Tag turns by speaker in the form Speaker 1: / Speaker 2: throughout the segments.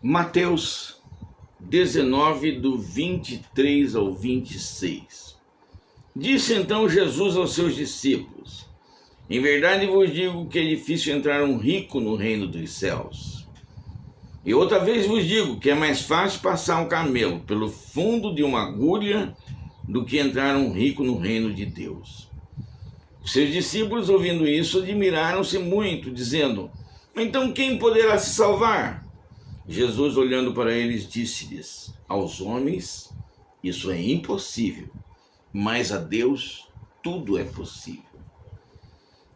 Speaker 1: Mateus 19, do 23 ao 26. Disse então Jesus aos seus discípulos: Em verdade vos digo que é difícil entrar um rico no reino dos céus. E outra vez vos digo que é mais fácil passar um camelo pelo fundo de uma agulha do que entrar um rico no reino de Deus. Os seus discípulos, ouvindo isso, admiraram-se muito, dizendo: Então quem poderá se salvar? Jesus, olhando para eles, disse-lhes: Aos homens isso é impossível, mas a Deus tudo é possível.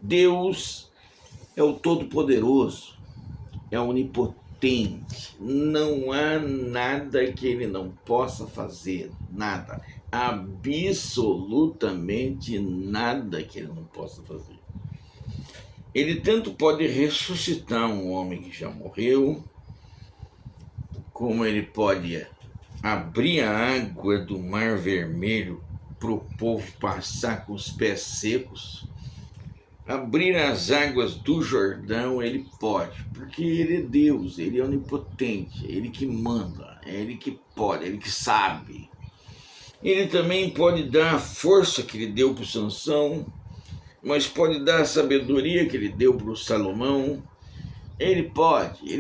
Speaker 1: Deus é o Todo-Poderoso, é onipotente, não há nada que ele não possa fazer, nada, absolutamente nada que ele não possa fazer. Ele tanto pode ressuscitar um homem que já morreu, como ele pode abrir a água do Mar Vermelho para o povo passar com os pés secos, abrir as águas do Jordão, ele pode, porque ele é Deus, ele é onipotente, é ele que manda, é ele que pode, é ele que sabe. Ele também pode dar a força que ele deu para o Sansão, mas pode dar a sabedoria que ele deu para o Salomão. Ele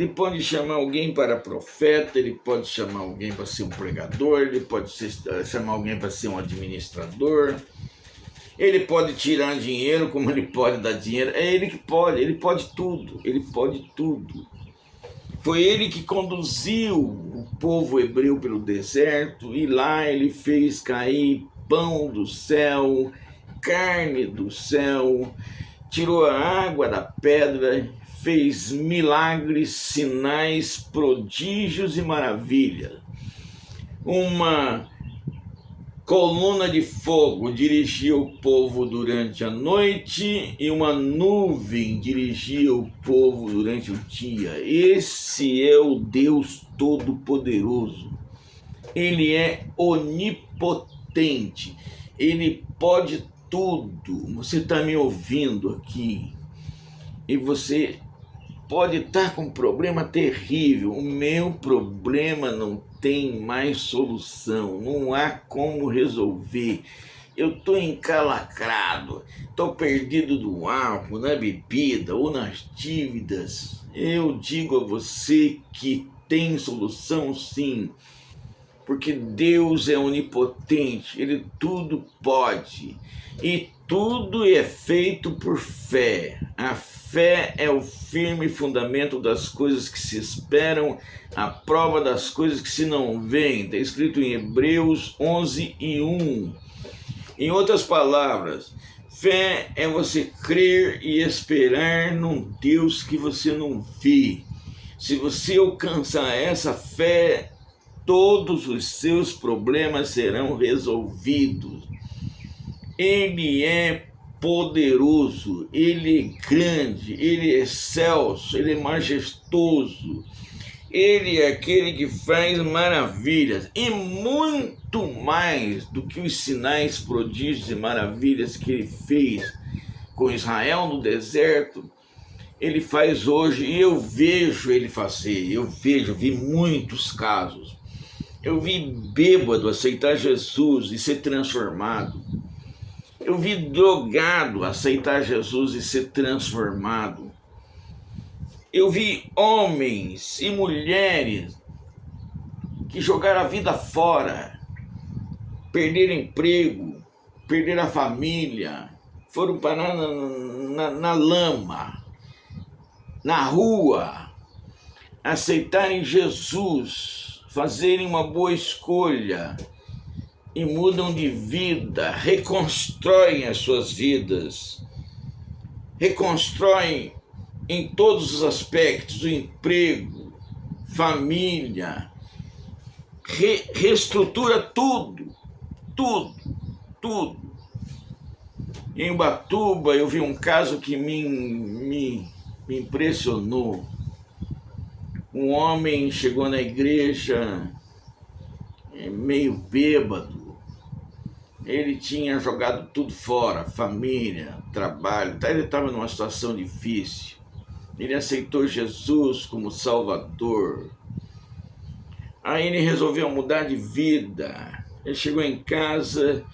Speaker 1: pode chamar alguém para profeta, ele pode chamar alguém para ser um pregador, ele pode chamar alguém para ser um administrador, ele pode tirar dinheiro como ele pode dar dinheiro, é ele que pode, ele pode tudo, ele pode tudo. Foi ele que conduziu o povo hebreu pelo deserto e lá ele fez cair pão do céu, carne do céu, tirou a água da pedra, fez milagres, sinais, prodígios e maravilhas. Uma coluna de fogo dirigia o povo durante a noite e uma nuvem dirigia o povo durante o dia. Esse é o Deus Todo-Poderoso. Ele é onipotente. Ele pode tudo. Você está me ouvindo aqui e você pode estar com um problema terrível. O meu problema não tem mais solução, não há como resolver. Eu estou encalacrado, estou perdido no álcool, na bebida ou nas dívidas. Eu digo a você que tem solução sim, porque Deus é onipotente, Ele tudo pode. E tudo é feito por fé. A fé é o firme fundamento das coisas que se esperam, a prova das coisas que se não veem. Está escrito em Hebreus 11:1. Em outras palavras, fé é você crer e esperar num Deus que você não vê. Se você alcançar essa fé, todos os seus problemas serão resolvidos. Ele é poderoso, ele é grande, ele é excelso, ele é majestoso. Ele é aquele que faz maravilhas e muito mais do que os sinais, prodígios e maravilhas que ele fez com Israel no deserto. Ele faz hoje e eu vejo ele fazer, vi muitos casos. Eu vi bêbado aceitar Jesus e ser transformado. Eu vi drogado aceitar Jesus e ser transformado. Eu vi homens e mulheres que jogaram a vida fora, perderam emprego, perderam a família, foram parar na lama, na rua, aceitarem Jesus, fazerem uma boa escolha e mudam de vida, reconstroem as suas vidas, reconstroem em todos os aspectos, o emprego, família, reestrutura tudo. Em Ubatuba eu vi um caso que me impressionou. Um homem chegou na igreja meio bêbado. Ele tinha jogado tudo fora, família, trabalho, ele estava numa situação difícil. Ele aceitou Jesus como Salvador. Aí ele resolveu mudar de vida. Ele chegou em casa,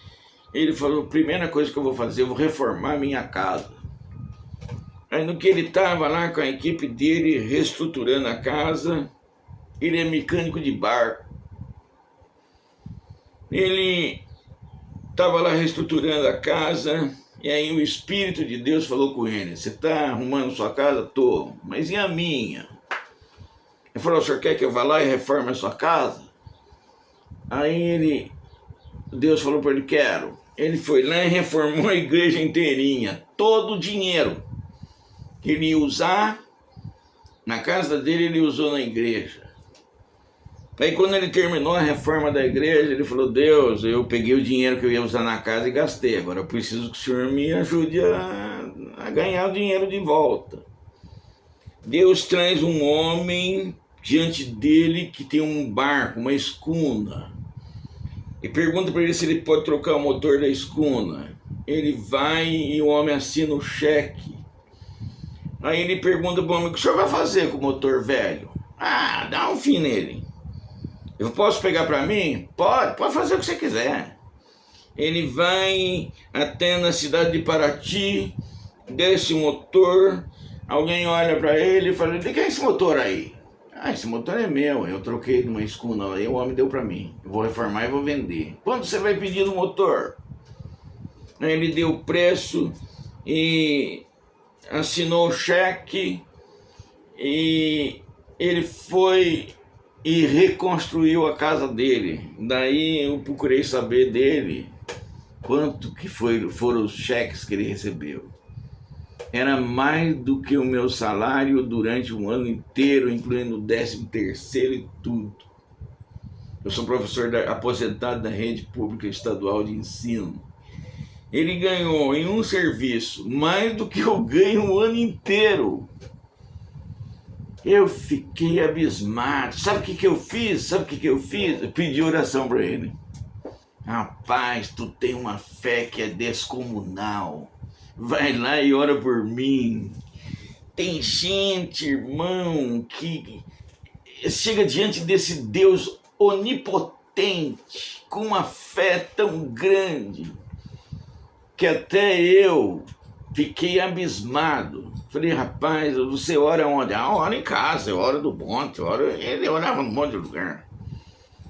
Speaker 1: ele falou, primeira coisa que eu vou fazer, eu vou reformar minha casa. Aí no que ele estava lá com a equipe dele, reestruturando a casa, ele é mecânico de barco. Ele estava lá reestruturando a casa, e aí o Espírito de Deus falou com ele, você está arrumando sua casa? Tô, mas e a minha? Ele falou, o senhor quer que eu vá lá e reforme a sua casa? Aí Deus falou para ele, quero. Ele foi lá e reformou a igreja inteirinha, todo o dinheiro que ele ia usar na casa dele, ele usou na igreja. Aí quando ele terminou a reforma da igreja, ele falou, Deus, eu peguei o dinheiro que eu ia usar na casa e gastei, agora eu preciso que o senhor me ajude a ganhar o dinheiro de volta. Deus traz um homem diante dele que tem um barco, uma escuna, e pergunta para ele se ele pode trocar o motor da escuna. Ele vai e o homem assina o cheque. Aí ele pergunta para o homem, o que o senhor vai fazer com o motor velho? Ah, dá um fim nele. Eu posso pegar para mim? Pode fazer o que você quiser. Ele vai até na cidade de Paraty, desce o motor, alguém olha para ele e fala, de quem é esse motor aí? Ah, esse motor é meu, eu troquei de uma escuna, aí o homem deu para mim. Eu vou reformar e vou vender. Quanto você vai pedir no motor? Aí ele deu o preço e assinou o cheque e ele foi e reconstruiu a casa dele. Daí eu procurei saber dele quanto que foram os cheques que ele recebeu. Era mais do que o meu salário durante um ano inteiro, incluindo o 13º e tudo. Eu sou professor aposentado da rede pública estadual de ensino. Ele ganhou em um serviço mais do que eu ganho o ano inteiro. Eu fiquei abismado. Sabe o que eu fiz? Eu pedi oração para ele. Rapaz, tu tem uma fé que é descomunal. Vai lá e ora por mim. Tem gente, irmão, que chega diante desse Deus onipotente, com uma fé tão grande, que até eu fiquei abismado. Falei, rapaz, você ora onde? Ah, ora em casa, eu oro do monte, ele orava num monte de lugar.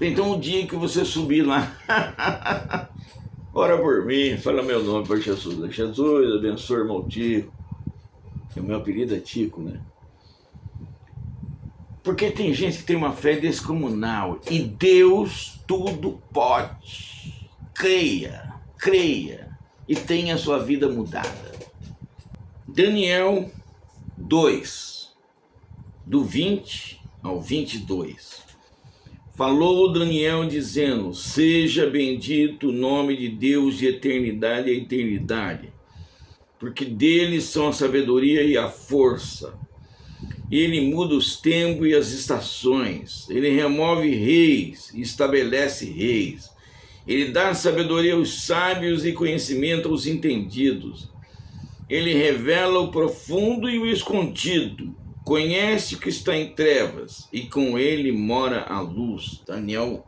Speaker 1: Então o dia que você subir lá, ora por mim, fala meu nome para Jesus. Jesus, abençoe o irmão Tico. O meu apelido é Tico, né? Porque tem gente que tem uma fé descomunal e Deus tudo pode. Creia e tenha a sua vida mudada. Daniel 2, do 20 ao 22. Falou Daniel dizendo, seja bendito o nome de Deus de eternidade a eternidade, porque dele são a sabedoria e a força. Ele muda os tempos e as estações, ele remove reis e estabelece reis. Ele dá sabedoria aos sábios e conhecimento aos entendidos. Ele revela o profundo e o escondido. Conhece o que está em trevas e com ele mora a luz. Daniel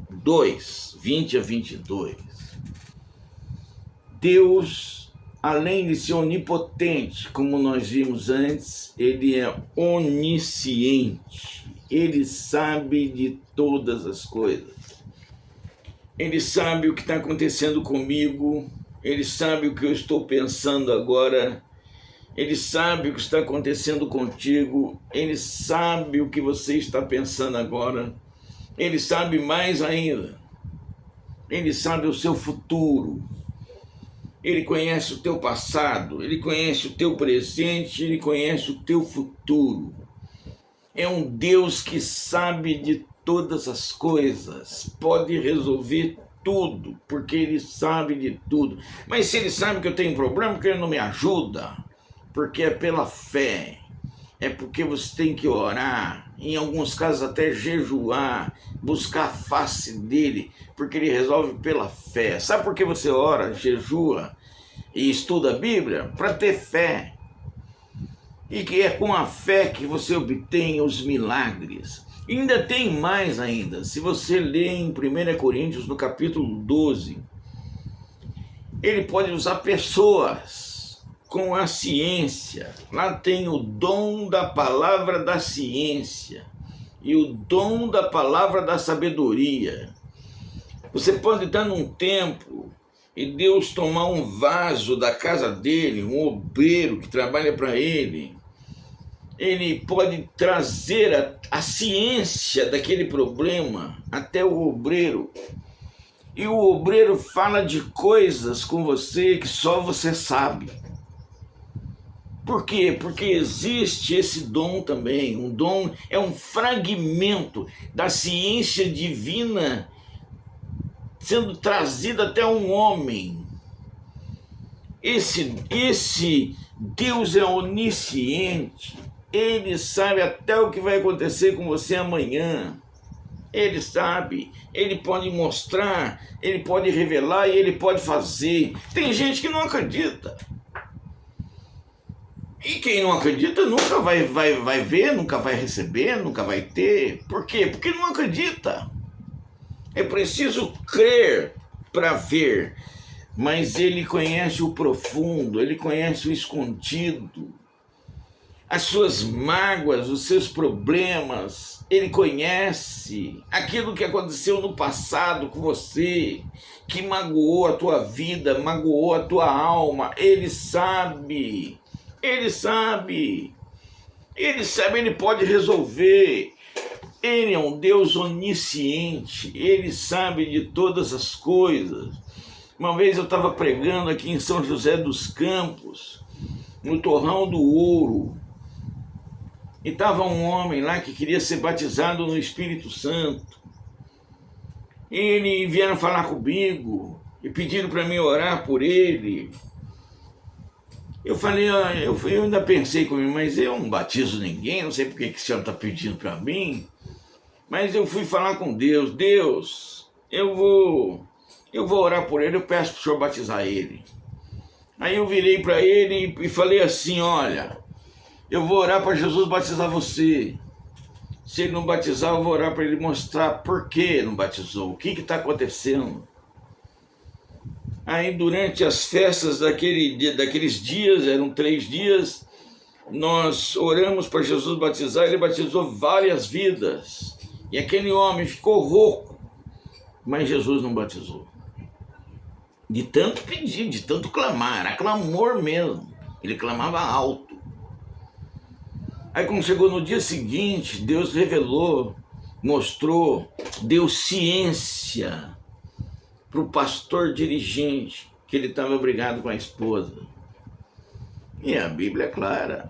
Speaker 1: 2, 20 a 22. Deus, além de ser onipotente, como nós vimos antes, ele é onisciente. Ele sabe de todas as coisas. Ele sabe o que está acontecendo comigo. Ele sabe o que eu estou pensando agora. Ele sabe o que está acontecendo contigo. Ele sabe o que você está pensando agora. Ele sabe mais ainda. Ele sabe o seu futuro. Ele conhece o teu passado. Ele conhece o teu presente. Ele conhece o teu futuro. É um Deus que sabe de todas as coisas. Pode resolver tudo, porque ele sabe de tudo. Mas se ele sabe que eu tenho problema, porque ele não me ajuda? Porque é pela fé, é porque você tem que orar, em alguns casos até jejuar, buscar a face dele, porque ele resolve pela fé. Sabe por que você ora, jejua e estuda a Bíblia? Para ter fé. E que é com a fé que você obtém os milagres. E ainda tem mais ainda. Se você ler em 1 Coríntios, no capítulo 12, ele pode usar pessoas com a ciência. Lá tem o dom da palavra da ciência e o dom da palavra da sabedoria. Você pode estar num templo e Deus tomar um vaso da casa dele, um obreiro que trabalha para ele. Ele pode trazer a ciência daquele problema até o obreiro. E o obreiro fala de coisas com você que só você sabe. Por quê? Porque existe esse dom também. Um dom é um fragmento da ciência divina sendo trazida até um homem. Esse Deus é onisciente. Ele sabe até o que vai acontecer com você amanhã. Ele sabe, ele pode mostrar, ele pode revelar e ele pode fazer. Tem gente que não acredita. E quem não acredita nunca vai ver, nunca vai receber, nunca vai ter. Por quê? Porque não acredita. É preciso crer para ver. Mas ele conhece o profundo, ele conhece o escondido. As suas mágoas, os seus problemas, ele conhece aquilo que aconteceu no passado com você, que magoou a tua vida, magoou a tua alma. Ele sabe, ele sabe, ele pode resolver. Ele é um Deus onisciente, ele sabe de todas as coisas. Uma vez eu estava pregando aqui em São José dos Campos, no Torrão do Ouro, e estava um homem lá que queria ser batizado no Espírito Santo. E vieram falar comigo e pediram para mim orar por ele. Eu falei, eu ainda pensei comigo, mas eu não batizo ninguém, não sei por que o senhor está pedindo para mim. Mas eu fui falar com Deus. Deus, eu vou orar por ele, eu peço para o senhor batizar ele. Aí eu virei para ele e falei assim, olha, eu vou orar para Jesus batizar você. Se ele não batizar, eu vou orar para ele mostrar por que não batizou, o que está acontecendo. Aí durante as festas daqueles dias, eram 3 dias, nós oramos para Jesus batizar, ele batizou várias vidas. E aquele homem ficou rouco, mas Jesus não batizou. De tanto pedir, de tanto clamar, era clamor mesmo. Ele clamava alto. Aí quando chegou no dia seguinte, Deus revelou, mostrou, deu ciência para o pastor dirigente, que ele estava brigado com a esposa. E a Bíblia é clara,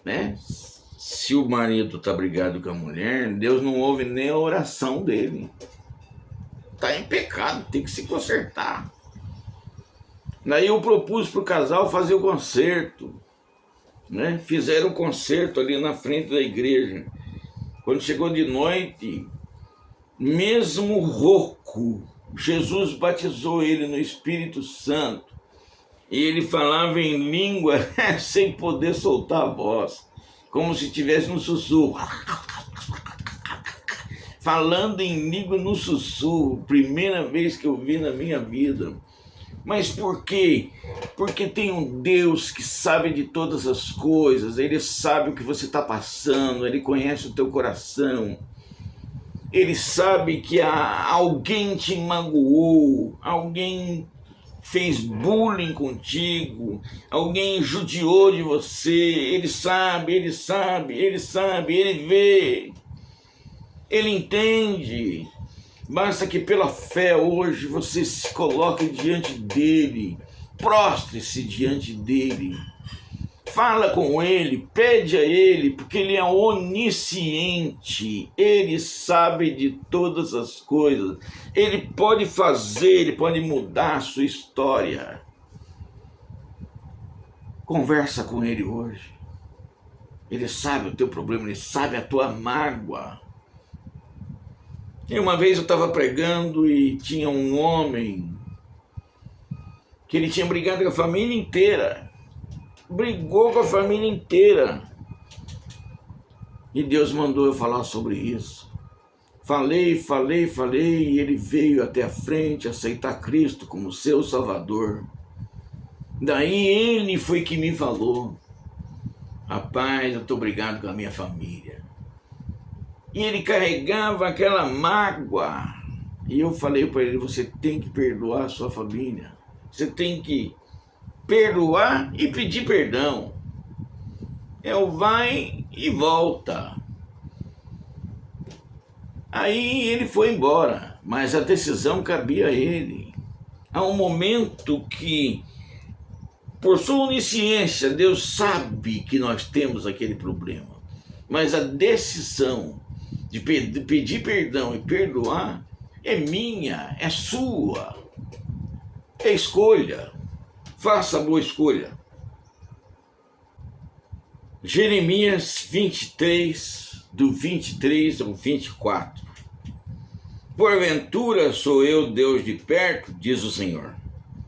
Speaker 1: né? Se o marido está brigado com a mulher, Deus não ouve nem a oração dele. Está em pecado, tem que se consertar. Daí eu propus para o casal fazer o concerto, né? Fizeram o concerto ali na frente da igreja. Quando chegou de noite, mesmo rouco, Jesus batizou ele no Espírito Santo. E ele falava em língua sem poder soltar a voz, como se tivesse um sussurro. Falando em língua no sussurro, primeira vez que eu vi na minha vida. Mas por quê? Porque tem um Deus que sabe de todas as coisas, ele sabe o que você está passando, ele conhece o teu coração, ele sabe que alguém te magoou, alguém fez bullying contigo, alguém judiou de você, ele sabe, ele vê, ele entende. Basta que pela fé hoje você se coloque diante dele, prostre-se diante dele, fala com ele, pede a ele, porque ele é onisciente, ele sabe de todas as coisas, ele pode fazer, ele pode mudar a sua história. Conversa com ele hoje, ele sabe o teu problema, ele sabe a tua mágoa. E uma vez eu estava pregando e tinha um homem que ele tinha brigado com a família inteira. Brigou com a família inteira. E Deus mandou eu falar sobre isso. Falei, e ele veio até a frente aceitar Cristo como seu Salvador. Daí ele foi que me falou: rapaz, eu estou brigado com a minha família. E ele carregava aquela mágoa. E eu falei para ele: você tem que perdoar a sua família. Você tem que perdoar e pedir perdão. É o vai e volta. Aí ele foi embora, mas a decisão cabia a ele. Há um momento que, por sua onisciência, Deus sabe que nós temos aquele problema. Mas a decisão de pedir perdão e perdoar é minha, é sua. É escolha. Faça a boa escolha. Jeremias 23, do 23 ao 24. Porventura sou eu Deus de perto, diz o Senhor,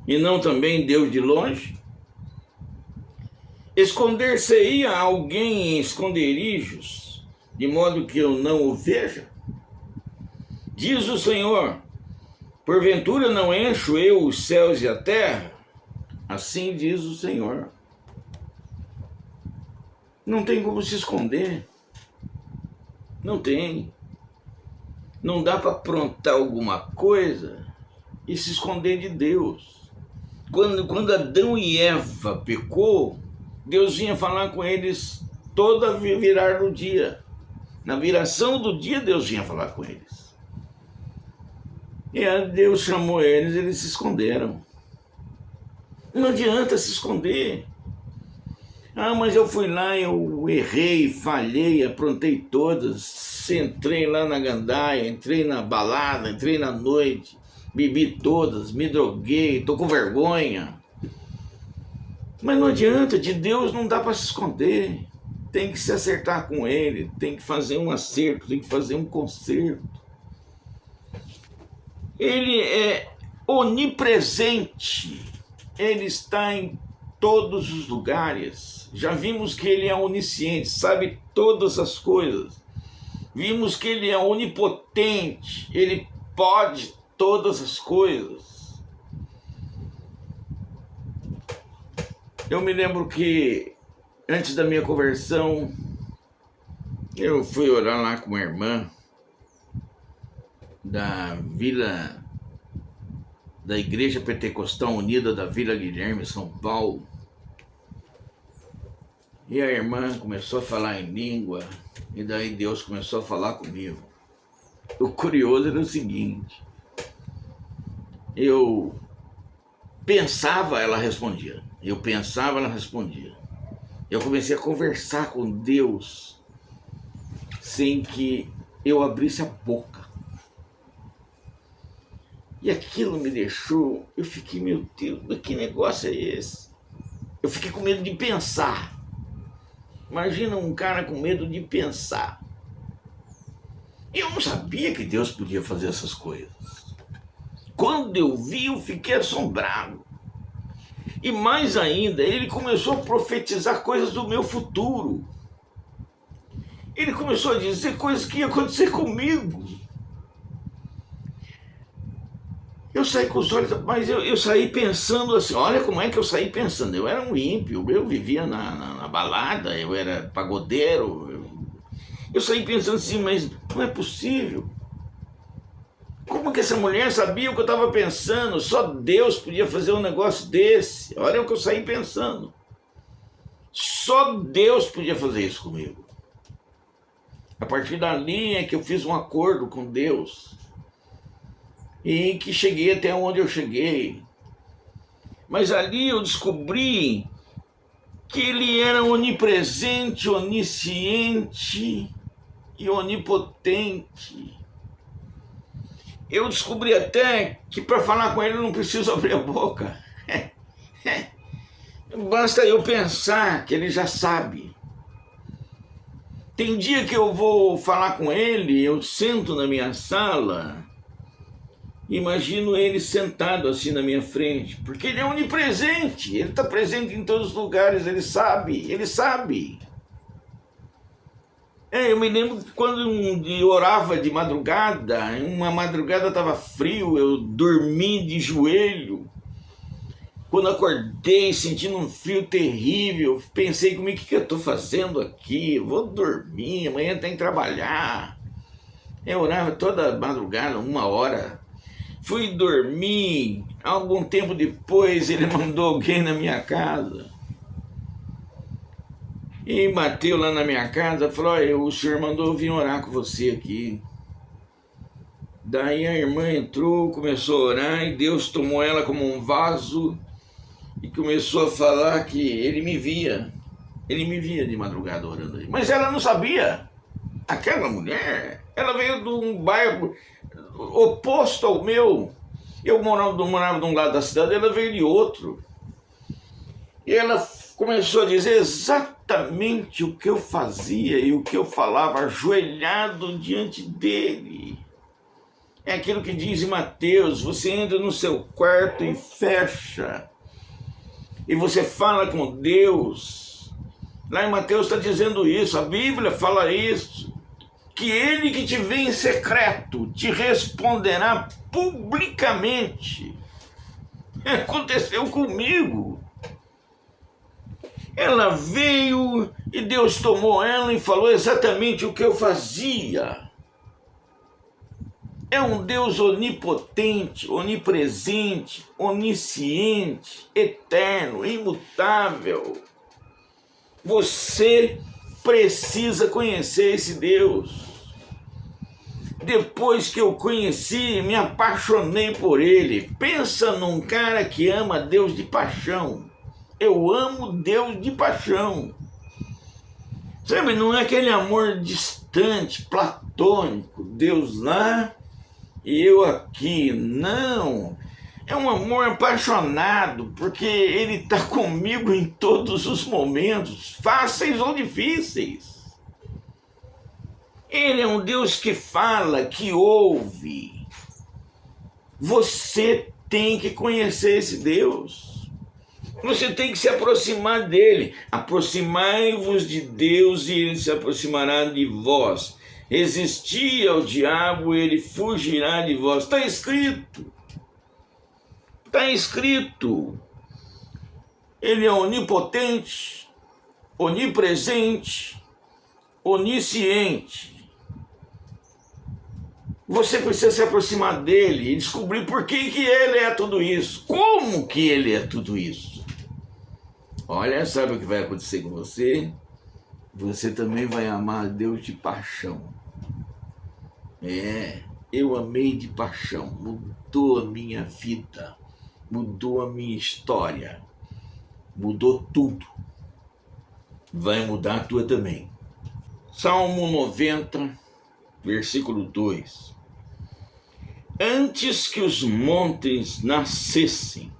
Speaker 1: e não também Deus de longe? Esconder-se-ia alguém em esconderijos, de modo que eu não o veja? Diz o Senhor: porventura não encho eu os céus e a terra? Assim diz o Senhor. Não tem como se esconder. Não tem. Não dá para aprontar alguma coisa e se esconder de Deus. Quando Adão e Eva pecou, Deus vinha falar com eles toda virar do dia. Na viração do dia, Deus vinha falar com eles. E aí Deus chamou eles se esconderam. Não adianta se esconder. Ah, mas eu fui lá, eu errei, falhei, aprontei todas, entrei lá na gandaia, entrei na balada, entrei na noite, bebi todas, me droguei, tô com vergonha. Mas não adianta, de Deus não dá para se esconder. Tem que se acertar com Ele, tem que fazer um acerto, tem que fazer um conserto. Ele é onipresente, Ele está em todos os lugares. Já vimos que Ele é onisciente, sabe todas as coisas. Vimos que Ele é onipotente, Ele pode todas as coisas. Eu me lembro que antes da minha conversão, eu fui orar lá com uma irmã da Igreja Pentecostal Unida da Vila Guilherme, São Paulo. E a irmã começou a falar em língua, e daí Deus começou a falar comigo. O curioso era o seguinte: eu pensava, ela respondia. Eu pensava, ela respondia. Eu comecei a conversar com Deus sem que eu abrisse a boca. E aquilo me deixou, eu fiquei, meu Deus, que negócio é esse? Eu fiquei com medo de pensar. Imagina um cara com medo de pensar. Eu não sabia que Deus podia fazer essas coisas. Quando eu vi, eu fiquei assombrado. E mais ainda, ele começou a profetizar coisas do meu futuro. Ele começou a dizer coisas que iam acontecer comigo. Eu saí com os olhos, mas eu saí pensando assim, olha como é que eu saí pensando. Eu era um ímpio, eu vivia na balada, eu era pagodeiro. Eu saí pensando assim, mas não é possível. Como que essa mulher sabia o que eu estava pensando? Só Deus podia fazer um negócio desse. Olha o que eu saí pensando. Só Deus podia fazer isso comigo. A partir dali é que eu fiz um acordo com Deus. E que cheguei até onde eu cheguei. Mas ali eu descobri que Ele era onipresente, onisciente e onipotente. Eu descobri até que para falar com Ele eu não preciso abrir a boca. Basta eu pensar que Ele já sabe. Tem dia que eu vou falar com Ele, eu sento na minha sala, imagino Ele sentado assim na minha frente, porque Ele é onipresente, Ele está presente em todos os lugares, Ele sabe, Ele sabe. Eu me lembro que quando eu orava de madrugada, uma madrugada estava frio, eu dormi de joelho. Quando acordei, sentindo um frio terrível, pensei comigo, o que eu estou fazendo aqui? Eu vou dormir, amanhã tem que trabalhar. Eu orava toda madrugada, 1 hora. Fui dormir, algum tempo depois ele mandou alguém na minha casa. E bateu lá na minha casa, falou, olha, o senhor mandou eu vir orar com você aqui. Daí a irmã entrou, começou a orar e Deus tomou ela como um vaso e começou a falar que ele me via. Ele me via de madrugada orando aí. Mas ela não sabia. Aquela mulher, ela veio de um bairro oposto ao meu. Eu morava de um lado da cidade, ela veio de outro. E ela começou a dizer exatamente o que eu fazia e o que eu falava, ajoelhado diante dele. É aquilo que diz em Mateus, você entra no seu quarto e fecha. E você fala com Deus. Lá em Mateus está dizendo isso, a Bíblia fala isso. Que ele que te vê em secreto te responderá publicamente. Aconteceu comigo. Ela veio e Deus tomou ela e falou exatamente o que eu fazia. É um Deus onipotente, onipresente, onisciente, eterno, imutável. Você precisa conhecer esse Deus. Depois que eu conheci, me apaixonei por ele. Pensa num cara que ama Deus de paixão. Eu amo Deus de paixão. Sabe, não é aquele amor distante, platônico, Deus lá e eu aqui. Não. É um amor apaixonado, porque ele está comigo em todos os momentos, fáceis ou difíceis. Ele é um Deus que fala, que ouve. Você tem que conhecer esse Deus. Você tem que se aproximar dele. Aproximai-vos de Deus e ele se aproximará de vós. Resisti ao diabo, ele fugirá de vós. Está escrito. Está escrito. Ele é onipotente, onipresente, onisciente. Você precisa se aproximar dele e descobrir por que ele é tudo isso. Como que ele é tudo isso? Olha, sabe o que vai acontecer com você? Você também vai amar Deus de paixão. Eu amei de paixão. Mudou a minha vida. Mudou a minha história. Mudou tudo. Vai mudar a tua também. Salmo 90, versículo 2. Antes que os montes nascessem,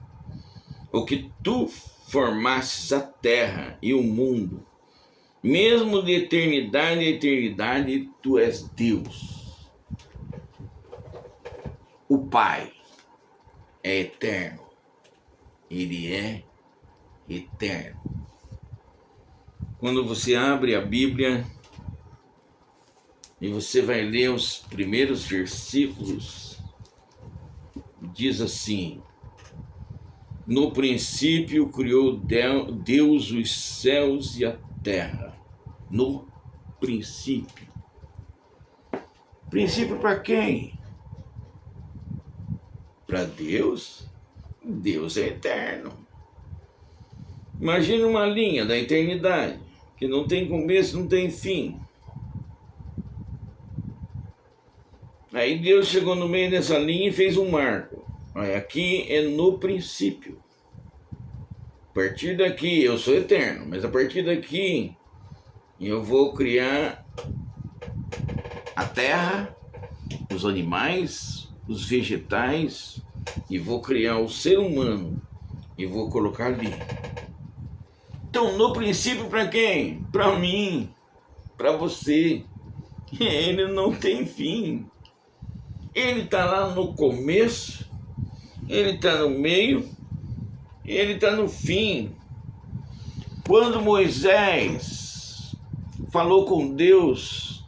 Speaker 1: ou que tu formasses a terra e o mundo, mesmo de eternidade a eternidade, tu és Deus. O Pai é eterno. Ele é eterno. Quando você abre a Bíblia e você vai ler os primeiros versículos, diz assim: no princípio criou Deus os céus e a terra. No princípio. Princípio para quem? Para Deus? Deus é eterno. Imagina uma linha da eternidade, que não tem começo, não tem fim. Aí Deus chegou no meio dessa linha e fez um marco. Aí aqui é no princípio. A partir daqui, eu sou eterno, mas a partir daqui eu vou criar a terra, os animais, os vegetais, e vou criar o ser humano e vou colocar ali. Então, no princípio, para quem? Para mim, para você. Ele não tem fim. Ele está lá no começo, ele está no meio, ele está no fim. Quando Moisés falou com Deus,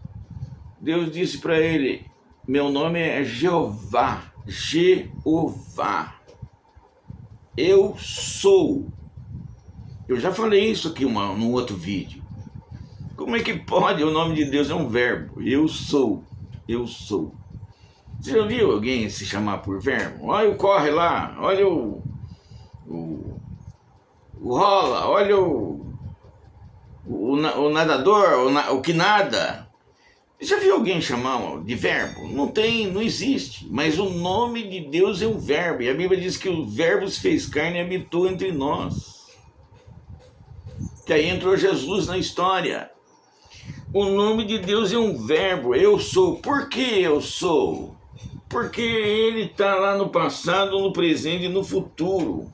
Speaker 1: Deus disse para ele: meu nome é Jeová, Jeová, eu sou. Eu já falei isso aqui num outro vídeo. Como é que pode? O nome de Deus é um verbo. Eu sou, eu sou. Você já viu alguém se chamar por verbo? Olha o corre lá, olha o rola, olha o nadador, o que nada. Já viu alguém chamar de verbo? Não tem, não existe. Mas o nome de Deus é um verbo. E a Bíblia diz que o verbo se fez carne e habitou entre nós. Que aí entrou Jesus na história. O nome de Deus é um verbo. Eu sou. Por que eu sou? Porque ele está lá no passado, no presente e no futuro.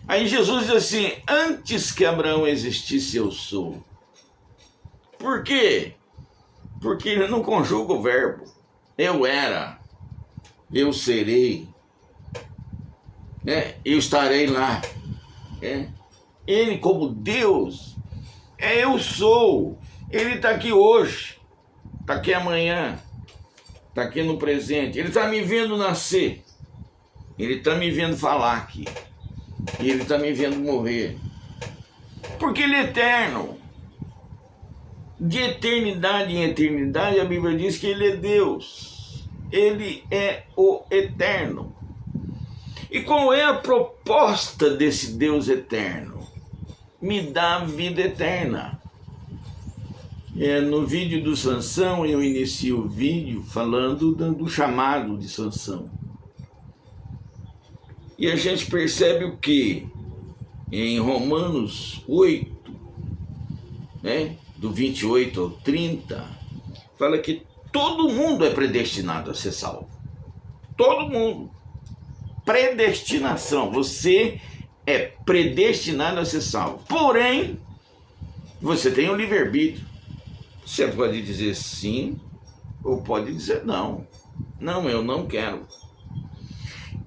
Speaker 1: Aí Jesus diz assim: antes que Abraão existisse, eu sou. Por quê? Porque ele não conjuga o verbo. Eu era, eu serei, eu estarei lá. Ele, como Deus, eu sou. Ele está aqui hoje, está aqui amanhã, está aqui no presente. Ele está me vendo nascer, ele está me vendo falar aqui, e ele está me vendo morrer. Porque ele é eterno. De eternidade em eternidade, a Bíblia diz que ele é Deus. Ele é o eterno. E qual é a proposta desse Deus eterno? Me dá a vida eterna. No vídeo do Sansão, eu inicio o vídeo falando do chamado de Sansão. E a gente percebe o que? Em Romanos 8, do 28 ao 30, fala que todo mundo é predestinado a ser salvo. Todo mundo. Predestinação. Você é predestinado a ser salvo. Porém, você tem um livre-arbítrio. Você pode dizer sim ou pode dizer não. Não, eu não quero.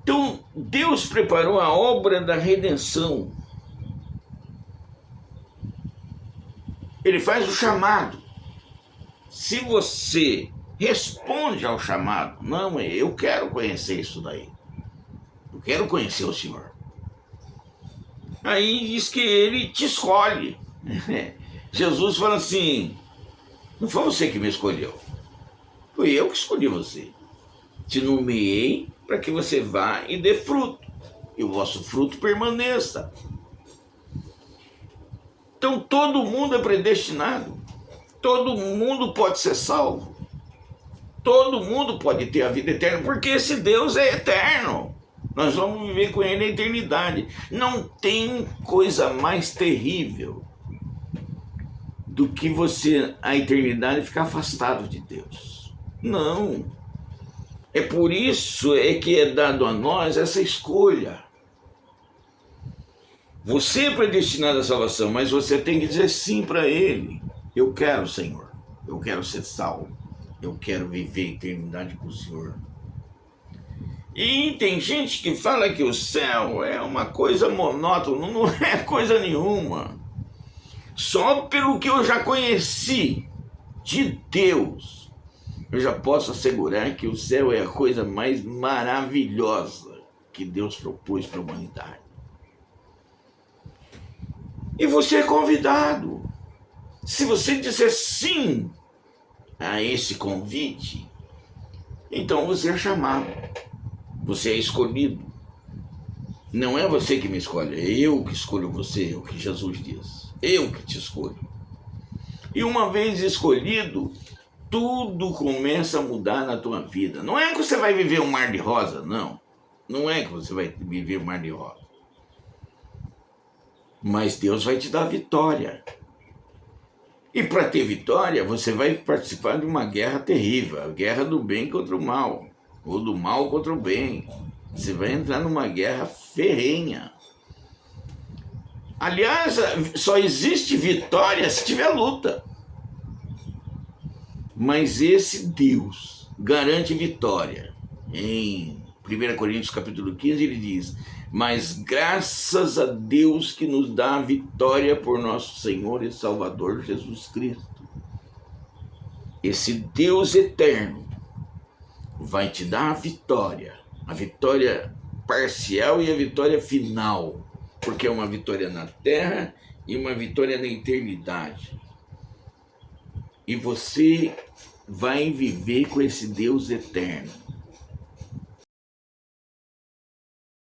Speaker 1: Então, Deus preparou a obra da redenção. Ele faz o chamado. Se você responde ao chamado, não, eu quero conhecer isso daí. Eu quero conhecer o Senhor. Aí diz que ele te escolhe. Jesus fala assim: não foi você que me escolheu. Foi eu que escolhi você. Te nomeei para que você vá e dê fruto. E o vosso fruto permaneça. Então todo mundo é predestinado, todo mundo pode ser salvo, todo mundo pode ter a vida eterna, porque esse Deus é eterno. Nós vamos viver com ele a eternidade. Não tem coisa mais terrível do que a eternidade ficar afastado de Deus. Não. É por isso que é dado a nós essa escolha. Você é predestinado à salvação, mas você tem que dizer sim para ele. Eu quero, Senhor. Eu quero ser salvo. Eu quero viver a eternidade com o Senhor. E tem gente que fala que o céu é uma coisa monótona. Não é coisa nenhuma. Só pelo que eu já conheci de Deus, eu já posso assegurar que o céu é a coisa mais maravilhosa que Deus propôs para a humanidade. E você é convidado. Se você disser sim a esse convite, então você é chamado. Você é escolhido. Não é você que me escolhe, é eu que escolho você, é o que Jesus diz. Eu que te escolho. E uma vez escolhido, tudo começa a mudar na tua vida. Não é que você vai viver um mar de rosa, não. Não é que você vai viver um mar de rosa. Mas Deus vai te dar vitória. E para ter vitória, você vai participar de uma guerra terrível, a guerra do bem contra o mal, ou do mal contra o bem. Você vai entrar numa guerra ferrenha. Aliás, só existe vitória se tiver luta. Mas esse Deus garante vitória. Em 1 Coríntios capítulo 15 ele diz: mas graças a Deus que nos dá a vitória por nosso Senhor e Salvador Jesus Cristo. esse Deus eterno vai te dar a vitória parcial e a vitória final, porque é uma vitória na terra e uma vitória na eternidade. E você vai viver com esse Deus eterno.